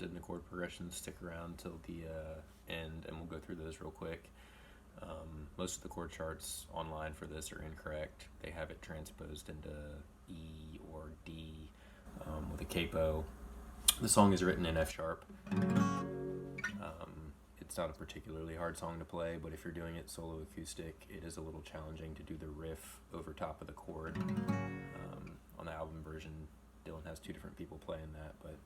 interested in the chord progressions, stick around till the end, and we'll go through those real quick. Most of the chord charts online for this are incorrect. They have it transposed into E or D with a capo. The song is written in F sharp. It's not a particularly hard song to play, but if you're doing it solo acoustic, it is a little challenging to do the riff over top of the chord. On the album version, Dylan has two different people playing that, but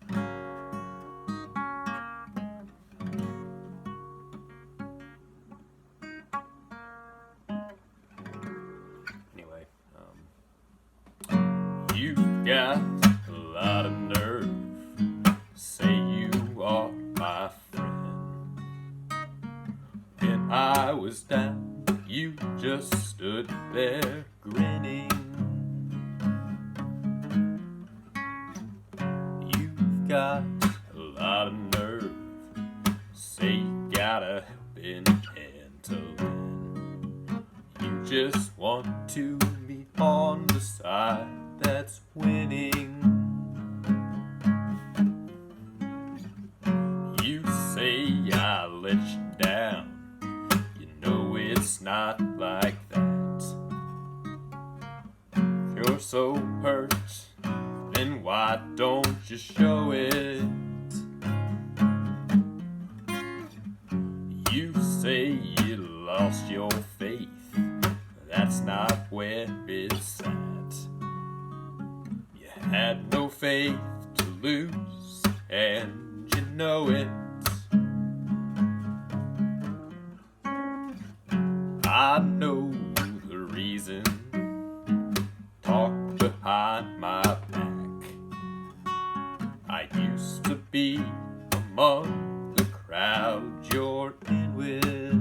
anyway, you've got a lot of nerve, say you are my friend. When I was down, you just stood there grinning. You've got a lot of nerve, say you got a helping hand to lend. You just want to be on the side that's winning. You say I let you down, you know it's not like that. If you're so hurt, then why don't you show it? You say you lost your faith, that's not where it's at. You had no faith to lose, and you know it. I know the reason, talk behind my back. I used to be among the crowd you're in with.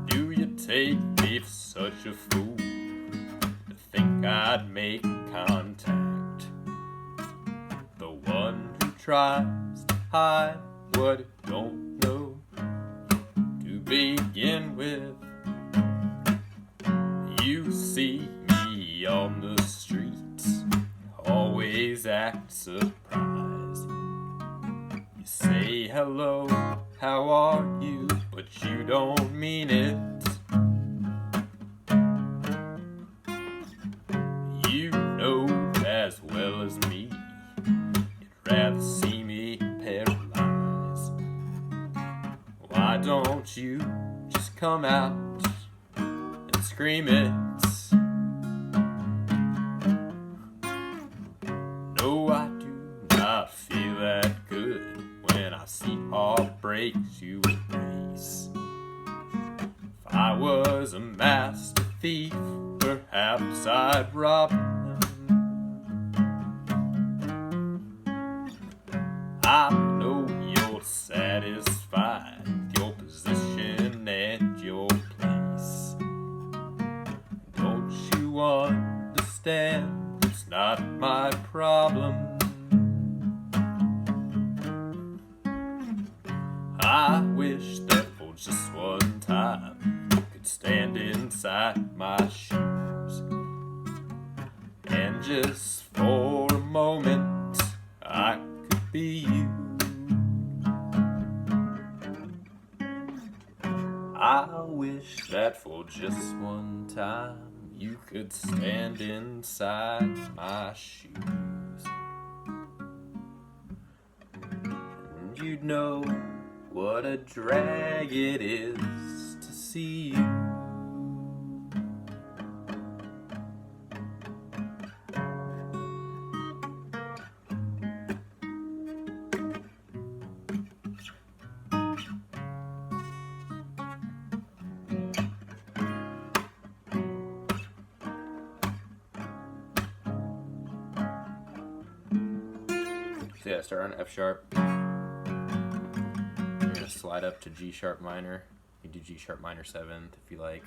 Do you take me for such a fool to think I'd make contact? The one who tries to hide what it don't know to begin with. You see me on the streets, always act surprised. You say hello, how are you, but you don't mean it. You know as well as me, you'd rather see me paralyzed. Why don't you just come out and scream it? No, I do not feel that good when I see heartbreaks you embrace. If I was a master thief, perhaps I'd rob them. I know you're satisfied with your position and your place. Don't you understand? It's not my problem. I wish that for just one time you could stand inside my shoes, and just for a moment I could be you. I wish that for just one time you could stand inside my shoes, and you'd know what a drag it is to see you. So yeah, start on F sharp. You're gonna slide up to G sharp minor. You do G sharp minor 7th if you like.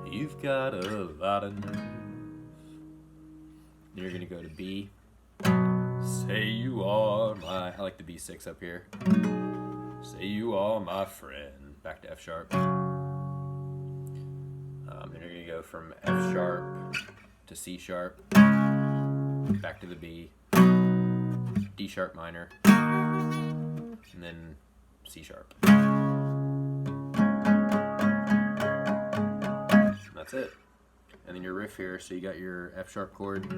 You've got a lot of nerve. Then you're gonna go to B. Say you are my, I like the B6 up here. Say you are my friend. Back to F sharp. Then you're gonna go from F sharp to C sharp, back to the B, D sharp minor, and then C sharp. And that's it. And then your riff here, so you got your F sharp chord,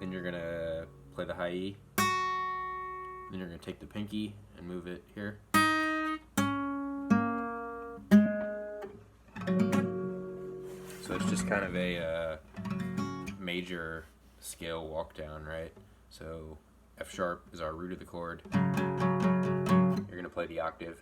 then you're gonna play the high E, then you're gonna take the pinky and move it here. So it's just kind of a major scale walk down, right? So F sharp is our root of the chord. You're gonna play the octave.